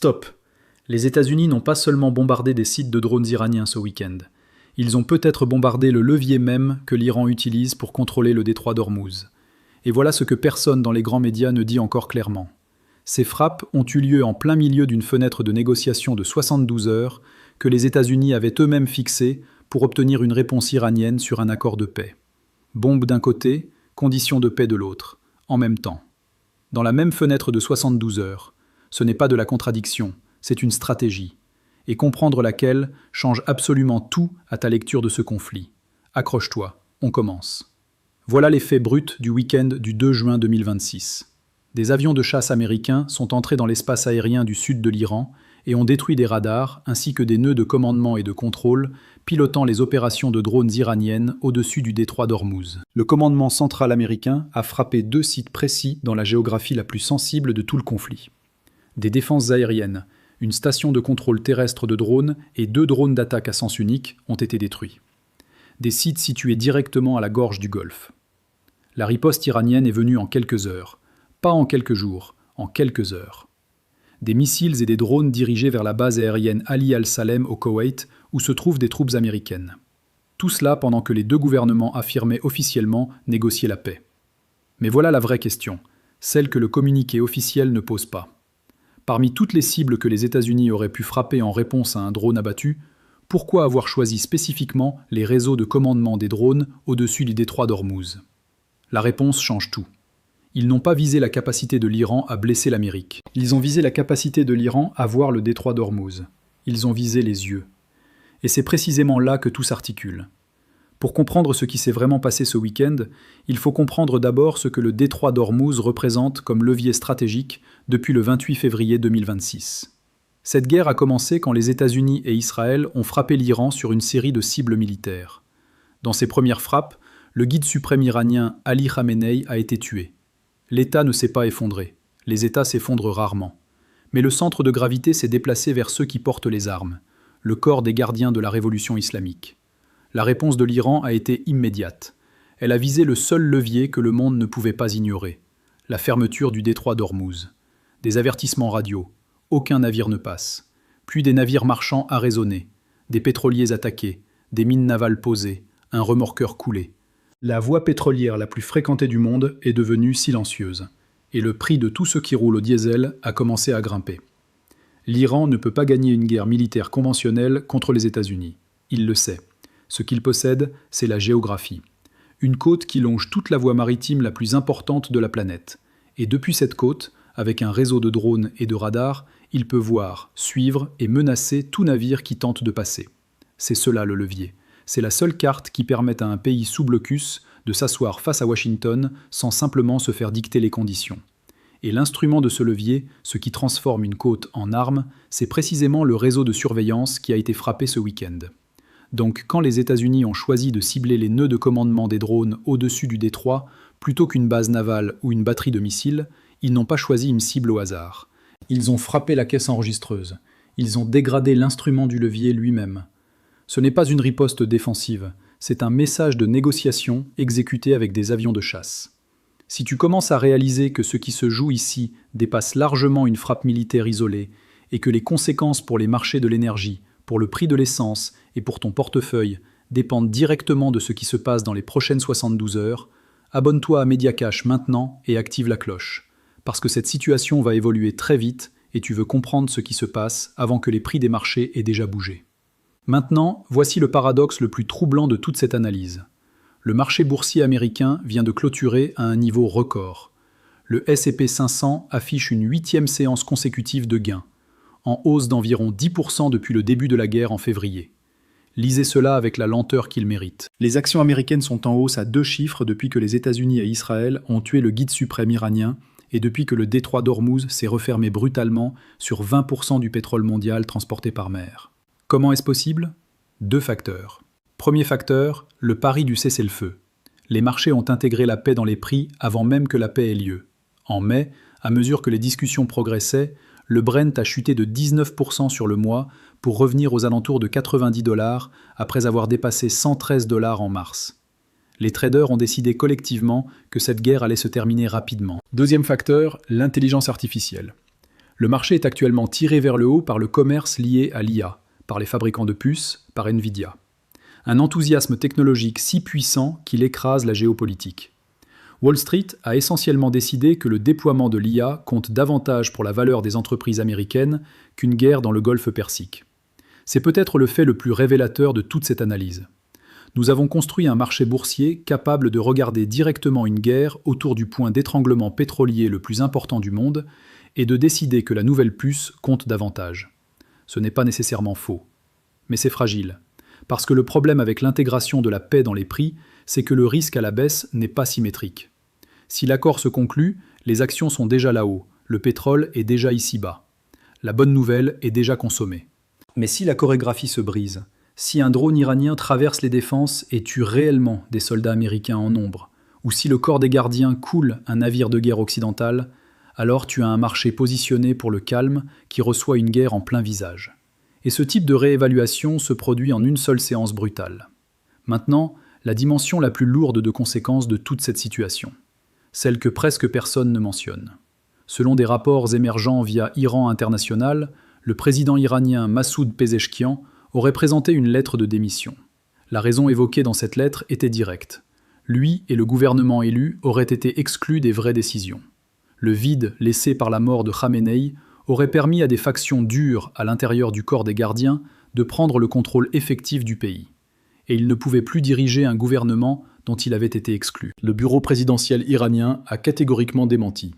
Stop! Les États-Unis n'ont pas seulement bombardé des sites de drones iraniens ce week-end. Ils ont peut-être bombardé le levier même que l'Iran utilise pour contrôler le détroit d'Ormuz. Et voilà ce que personne dans les grands médias ne dit encore clairement. Ces frappes ont eu lieu en plein milieu d'une fenêtre de négociation de 72 heures que les États-Unis avaient eux-mêmes fixée pour obtenir une réponse iranienne sur un accord de paix. Bombe d'un côté, conditions de paix de l'autre, en même temps. Dans la même fenêtre de 72 heures. Ce n'est pas de la contradiction, c'est une stratégie. Et comprendre laquelle change absolument tout à ta lecture de ce conflit. Accroche-toi, on commence. Voilà les faits bruts du week-end du 2 juin 2026. Des avions de chasse américains sont entrés dans l'espace aérien du sud de l'Iran et ont détruit des radars ainsi que des nœuds de commandement et de contrôle pilotant les opérations de drones iraniennes au-dessus du détroit d'Ormuz. Le commandement central américain a frappé 2 sites précis dans la géographie la plus sensible de tout le conflit. Des défenses aériennes, une station de contrôle terrestre de drones et 2 drones d'attaque à sens unique ont été détruits. Des sites situés directement à la gorge du Golfe. La riposte iranienne est venue en quelques heures. Pas en quelques jours, en quelques heures. Des missiles et des drones dirigés vers la base aérienne Ali Al-Salem au Koweït, où se trouvent des troupes américaines. Tout cela pendant que les 2 gouvernements affirmaient officiellement négocier la paix. Mais voilà la vraie question, celle que le communiqué officiel ne pose pas. Parmi toutes les cibles que les États-Unis auraient pu frapper en réponse à un drone abattu, pourquoi avoir choisi spécifiquement les réseaux de commandement des drones au-dessus du détroit d'Ormuz ? La réponse change tout. Ils n'ont pas visé la capacité de l'Iran à blesser l'Amérique. Ils ont visé la capacité de l'Iran à voir le détroit d'Ormuz. Ils ont visé les yeux. Et c'est précisément là que tout s'articule. Pour comprendre ce qui s'est vraiment passé ce week-end, il faut comprendre d'abord ce que le détroit d'Ormuz représente comme levier stratégique depuis le 28 février 2026. Cette guerre a commencé quand les États-Unis et Israël ont frappé l'Iran sur une série de cibles militaires. Dans ces premières frappes, le guide suprême iranien Ali Khamenei a été tué. L'État ne s'est pas effondré. Les États s'effondrent rarement. Mais le centre de gravité s'est déplacé vers ceux qui portent les armes, le corps des gardiens de la révolution islamique. La réponse de l'Iran a été immédiate. Elle a visé le seul levier que le monde ne pouvait pas ignorer, la fermeture du détroit d'Ormuz. Des avertissements radio, aucun navire ne passe, puis des navires marchands arraisonnés, des pétroliers attaqués, des mines navales posées, un remorqueur coulé. La voie pétrolière la plus fréquentée du monde est devenue silencieuse, et le prix de tout ce qui roule au diesel a commencé à grimper. L'Iran ne peut pas gagner une guerre militaire conventionnelle contre les États-Unis. Il le sait. Ce qu'il possède, c'est la géographie. Une côte qui longe toute la voie maritime la plus importante de la planète. Et depuis cette côte, avec un réseau de drones et de radars, il peut voir, suivre et menacer tout navire qui tente de passer. C'est cela le levier. C'est la seule carte qui permette à un pays sous blocus de s'asseoir face à Washington sans simplement se faire dicter les conditions. Et l'instrument de ce levier, ce qui transforme une côte en arme, c'est précisément le réseau de surveillance qui a été frappé ce week-end. Donc quand les États-Unis ont choisi de cibler les nœuds de commandement des drones au-dessus du détroit, plutôt qu'une base navale ou une batterie de missiles, ils n'ont pas choisi une cible au hasard. Ils ont frappé la caisse enregistreuse. Ils ont dégradé l'instrument du levier lui-même. Ce n'est pas une riposte défensive, c'est un message de négociation exécuté avec des avions de chasse. Si tu commences à réaliser que ce qui se joue ici dépasse largement une frappe militaire isolée et que les conséquences pour les marchés de l'énergie, pour le prix de l'essence et pour ton portefeuille dépendent directement de ce qui se passe dans les prochaines 72 heures, abonne-toi à Mediacash maintenant et active la cloche. Parce que cette situation va évoluer très vite et tu veux comprendre ce qui se passe avant que les prix des marchés aient déjà bougé. Maintenant, voici le paradoxe le plus troublant de toute cette analyse. Le marché boursier américain vient de clôturer à un niveau record. Le S&P 500 affiche une 8e séance consécutive de gains, en hausse d'environ 10% depuis le début de la guerre en février. Lisez cela avec la lenteur qu'il mérite. Les actions américaines sont en hausse à 2 chiffres depuis que les États-Unis et Israël ont tué le guide suprême iranien et depuis que le détroit d'Ormuz s'est refermé brutalement sur 20% du pétrole mondial transporté par mer. Comment est-ce possible ? 2 facteurs. Premier facteur, le pari du cessez-le-feu. Les marchés ont intégré la paix dans les prix avant même que la paix ait lieu. En mai, à mesure que les discussions progressaient, le Brent a chuté de 19% sur le mois pour revenir aux alentours de 90 $ après avoir dépassé 113 $ en mars. Les traders ont décidé collectivement que cette guerre allait se terminer rapidement. Deuxième facteur, l'intelligence artificielle. Le marché est actuellement tiré vers le haut par le commerce lié à l'IA, par les fabricants de puces, par Nvidia. Un enthousiasme technologique si puissant qu'il écrase la géopolitique. Wall Street a essentiellement décidé que le déploiement de l'IA compte davantage pour la valeur des entreprises américaines qu'une guerre dans le Golfe Persique. C'est peut-être le fait le plus révélateur de toute cette analyse. Nous avons construit un marché boursier capable de regarder directement une guerre autour du point d'étranglement pétrolier le plus important du monde et de décider que la nouvelle puce compte davantage. Ce n'est pas nécessairement faux. Mais c'est fragile. Parce que le problème avec l'intégration de la paix dans les prix, c'est que le risque à la baisse n'est pas symétrique. Si l'accord se conclut, les actions sont déjà là-haut, le pétrole est déjà ici-bas. La bonne nouvelle est déjà consommée. Mais si la chorégraphie se brise, si un drone iranien traverse les défenses et tue réellement des soldats américains en nombre, ou si le corps des gardiens coule un navire de guerre occidental, alors tu as un marché positionné pour le calme qui reçoit une guerre en plein visage. Et ce type de réévaluation se produit en une seule séance brutale. Maintenant, la dimension la plus lourde de conséquences de toute cette situation. Celle que presque personne ne mentionne. Selon des rapports émergents via Iran International, le président iranien Massoud Pezeshkian aurait présenté une lettre de démission. La raison évoquée dans cette lettre était directe. Lui et le gouvernement élu auraient été exclus des vraies décisions. Le vide laissé par la mort de Khamenei aurait permis à des factions dures à l'intérieur du corps des gardiens de prendre le contrôle effectif du pays. Et il ne pouvait plus diriger un gouvernement dont il avait été exclu. Le bureau présidentiel iranien a catégoriquement démenti.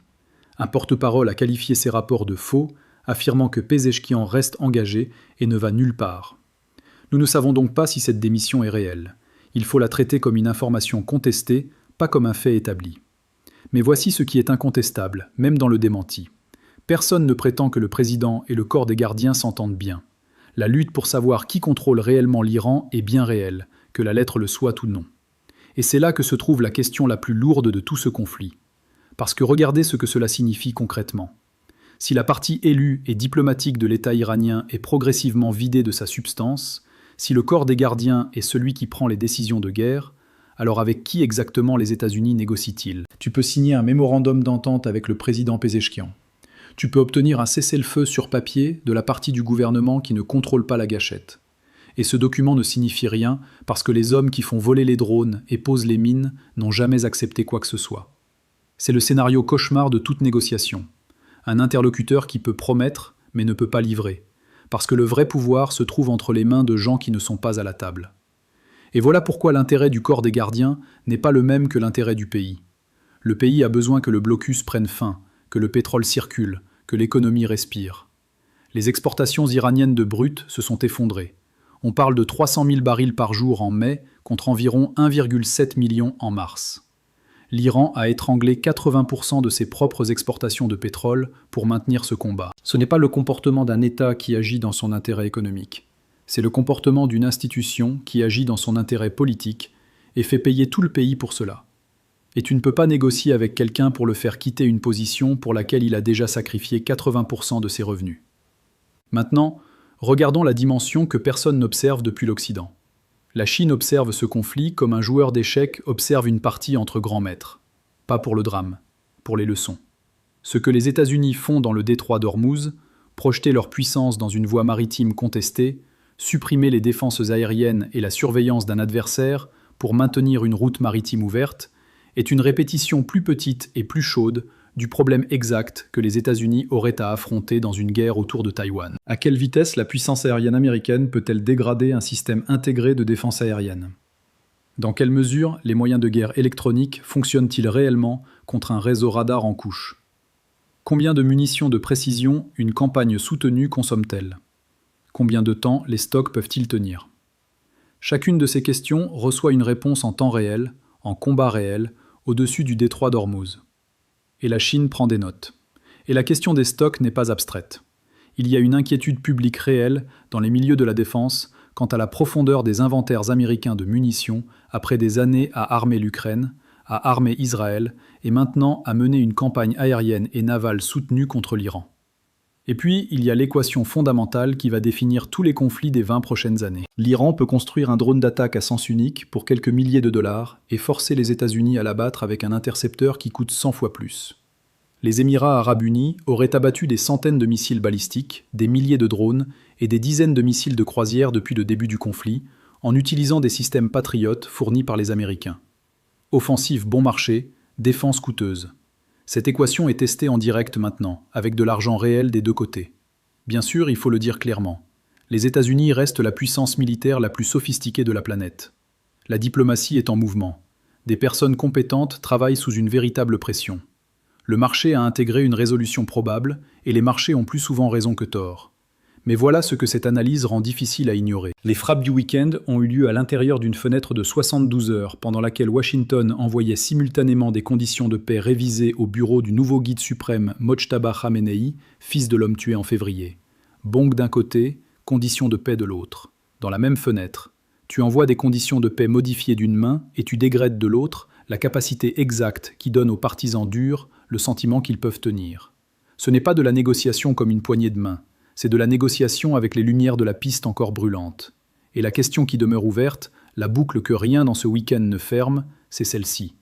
Un porte-parole a qualifié ces rapports de faux, affirmant que Pezeshkian reste engagé et ne va nulle part. Nous ne savons donc pas si cette démission est réelle. Il faut la traiter comme une information contestée, pas comme un fait établi. Mais voici ce qui est incontestable, même dans le démenti. Personne ne prétend que le président et le corps des gardiens s'entendent bien. La lutte pour savoir qui contrôle réellement l'Iran est bien réelle, que la lettre le soit ou non. Et c'est là que se trouve la question la plus lourde de tout ce conflit. Parce que regardez ce que cela signifie concrètement. Si la partie élue et diplomatique de l'État iranien est progressivement vidée de sa substance, si le corps des gardiens est celui qui prend les décisions de guerre, alors avec qui exactement les États-Unis négocient-ils ? Tu peux signer un mémorandum d'entente avec le président Pezeshkian. Tu peux obtenir un cessez-le-feu sur papier de la partie du gouvernement qui ne contrôle pas la gâchette. Et ce document ne signifie rien parce que les hommes qui font voler les drones et posent les mines n'ont jamais accepté quoi que ce soit. C'est le scénario cauchemar de toute négociation. Un interlocuteur qui peut promettre mais ne peut pas livrer, parce que le vrai pouvoir se trouve entre les mains de gens qui ne sont pas à la table. Et voilà pourquoi l'intérêt du corps des gardiens n'est pas le même que l'intérêt du pays. Le pays a besoin que le blocus prenne fin, que le pétrole circule, que l'économie respire. Les exportations iraniennes de brut se sont effondrées. On parle de 300 000 barils par jour en mai, contre environ 1,7 million en mars. L'Iran a étranglé 80% de ses propres exportations de pétrole pour maintenir ce combat. Ce n'est pas le comportement d'un État qui agit dans son intérêt économique. C'est le comportement d'une institution qui agit dans son intérêt politique et fait payer tout le pays pour cela. Et tu ne peux pas négocier avec quelqu'un pour le faire quitter une position pour laquelle il a déjà sacrifié 80% de ses revenus. Maintenant, regardons la dimension que personne n'observe depuis l'Occident. La Chine observe ce conflit comme un joueur d'échecs observe une partie entre grands maîtres. Pas pour le drame, pour les leçons. Ce que les États-Unis font dans le détroit d'Ormuz, projeter leur puissance dans une voie maritime contestée, supprimer les défenses aériennes et la surveillance d'un adversaire pour maintenir une route maritime ouverte, est une répétition plus petite et plus chaude du problème exact que les États-Unis auraient à affronter dans une guerre autour de Taïwan. À quelle vitesse la puissance aérienne américaine peut-elle dégrader un système intégré de défense aérienne ? Dans quelle mesure les moyens de guerre électroniques fonctionnent-ils réellement contre un réseau radar en couche ? Combien de munitions de précision une campagne soutenue consomme-t-elle ? Combien de temps les stocks peuvent-ils tenir ? Chacune de ces questions reçoit une réponse en temps réel, en combat réel, au-dessus du détroit d'Ormuz. Et la Chine prend des notes. Et la question des stocks n'est pas abstraite. Il y a une inquiétude publique réelle dans les milieux de la défense quant à la profondeur des inventaires américains de munitions après des années à armer l'Ukraine, à armer Israël et maintenant à mener une campagne aérienne et navale soutenue contre l'Iran. Et puis, il y a l'équation fondamentale qui va définir tous les conflits des 20 prochaines années. L'Iran peut construire un drone d'attaque à sens unique pour quelques milliers de dollars et forcer les États-Unis à l'abattre avec un intercepteur qui coûte 100 fois plus. Les Émirats arabes unis auraient abattu des centaines de missiles balistiques, des milliers de drones et des dizaines de missiles de croisière depuis le début du conflit, en utilisant des systèmes patriotes fournis par les Américains. Offensive bon marché, défense coûteuse. Cette équation est testée en direct maintenant, avec de l'argent réel des deux côtés. Bien sûr, il faut le dire clairement. Les États-Unis restent la puissance militaire la plus sophistiquée de la planète. La diplomatie est en mouvement. Des personnes compétentes travaillent sous une véritable pression. Le marché a intégré une résolution probable, et les marchés ont plus souvent raison que tort. Mais voilà ce que cette analyse rend difficile à ignorer. Les frappes du week-end ont eu lieu à l'intérieur d'une fenêtre de 72 heures, pendant laquelle Washington envoyait simultanément des conditions de paix révisées au bureau du nouveau guide suprême Mojtaba Khamenei, fils de l'homme tué en février. Bongue d'un côté, conditions de paix de l'autre. Dans la même fenêtre, tu envoies des conditions de paix modifiées d'une main et tu dégrèdes de l'autre la capacité exacte qui donne aux partisans durs le sentiment qu'ils peuvent tenir. Ce n'est pas de la négociation comme une poignée de main, c'est de la négociation avec les lumières de la piste encore brûlantes. Et la question qui demeure ouverte, la boucle que rien dans ce week-end ne ferme, c'est celle-ci.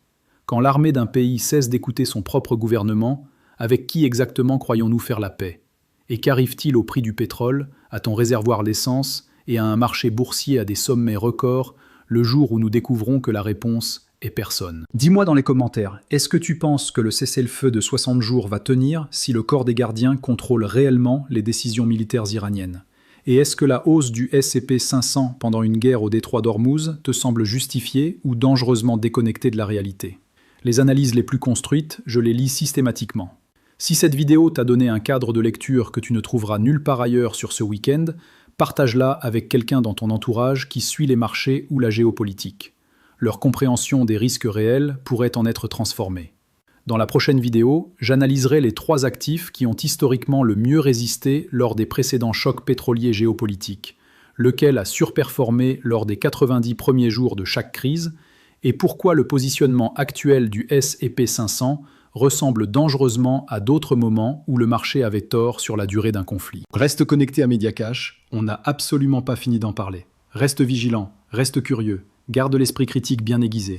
Quand l'armée d'un pays cesse d'écouter son propre gouvernement, avec qui exactement croyons-nous faire la paix? Et qu'arrive-t-il au prix du pétrole, à ton réservoir d'essence et à un marché boursier à des sommets records, le jour où nous découvrons que la réponse est personne? Dis-moi dans les commentaires, est-ce que tu penses que le cessez-le-feu de 60 jours va tenir si le corps des gardiens contrôle réellement les décisions militaires iraniennes? Et est-ce que la hausse du S&P 500 pendant une guerre au détroit d'Ormuz te semble justifiée ou dangereusement déconnectée de la réalité? Les analyses les plus construites, je les lis systématiquement. Si cette vidéo t'a donné un cadre de lecture que tu ne trouveras nulle part ailleurs sur ce week-end, partage-la avec quelqu'un dans ton entourage qui suit les marchés ou la géopolitique. Leur compréhension des risques réels pourrait en être transformée. Dans la prochaine vidéo, j'analyserai les 3 actifs qui ont historiquement le mieux résisté lors des précédents chocs pétroliers géopolitiques, lequel a surperformé lors des 90 premiers jours de chaque crise, et pourquoi le positionnement actuel du S&P 500 ressemble dangereusement à d'autres moments où le marché avait tort sur la durée d'un conflit. Reste connecté à Mediacash, on n'a absolument pas fini d'en parler. Reste vigilant, reste curieux, garde l'esprit critique bien aiguisé.